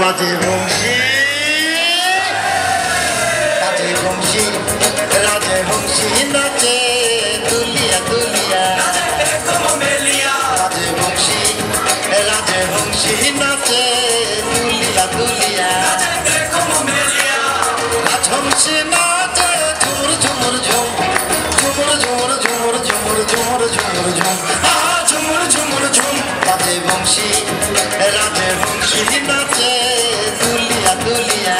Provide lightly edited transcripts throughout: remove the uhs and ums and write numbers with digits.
রাজবংশী রাজবংশী রাজবংশী নাচে দুলিয়া দুলিয়া রাজবংশী রাজবংশী নাচে দুলিয়া দুলিয়া রাজবংশী নাচে ঝুমুর ঝুমুর ঝুম ঝুমুর ঝুমুর ঝুমুর ঝুমুর ঝুমুর ঝুমুর ঝুম ঝুমুর ঝুমুর ঝুম রাজবংশী রাজবংশী নাচে দুলিয়া দুলিয়া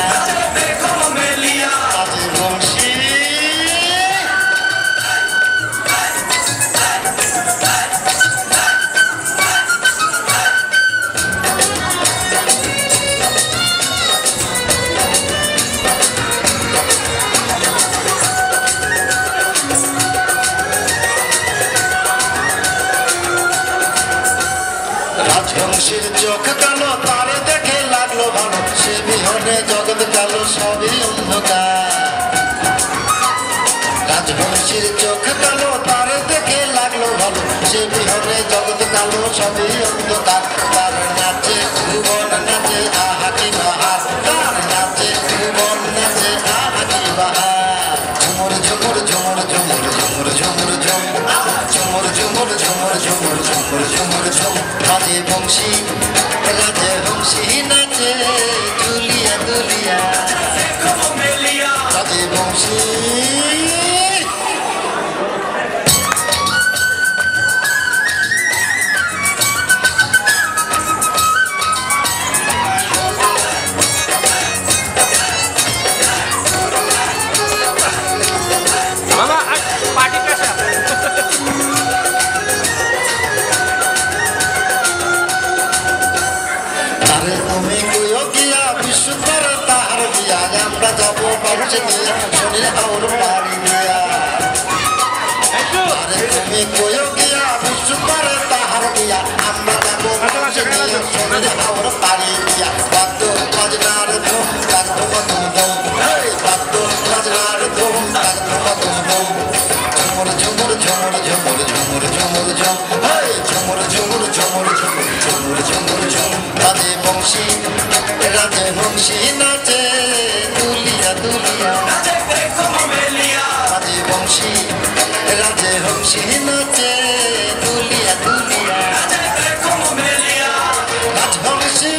রাজবংশী রাজবংশীর চোখ কালো তার দেখে লাগলো ভালো সে বিহনে জগৎ কালো সবই অন্ধকার রাজবংশীর চোখ কালো তার দেখে লাগলো ভালো সে বিহনে জগৎ কালো সবই অন্ধকার তার নাচে ভুবন নাচে আহা কি বাহার তার নাচে ভুবন নাচে আহা কি বাহার ঝুমুর ঝুমুর ঝুমুর ঝুমুর ঝুমুর ঝুমুর ঝুম ঝুমুর ঝুমুর ঝুমুর ঝুমুর ঝুমুর ঝুমুর ঝুম রাজবংশী রাজবংশী নাচে দুলিয়া দুলিয়া রাজবংশী मामा आज पार्टी कैसा अरे तुम्हें कोई किया विश्व पर तार दिया আমরা যাব পৌঁছে দিয়া শরীর और पारी दिया अरे तुम्हें कोई किया विश्व पर तार दिया আমরা যাব পৌঁছে দিয়া শরীর और पारी दिया বাদ্য বাজনার ধুম লাগতো মধুম ধুম বাদ্য বাজনার ধুম লাগতো মধুম ধুম ঝুমুর ঝুমুর ঝুমুর ঝুমুর ঝুমুর ঝুমুর ঝুম ঝুমুর ঝুমুর ঝুমুর ঝুমুর ঝুমুর ঝুমুর ঝুম রাজবংশী রাজবংশী নাচে দুলিয়া দুলিয়া রাজবংশী রাজবংশী নাচে দুলিয়া দুলিয়া রাজবংশী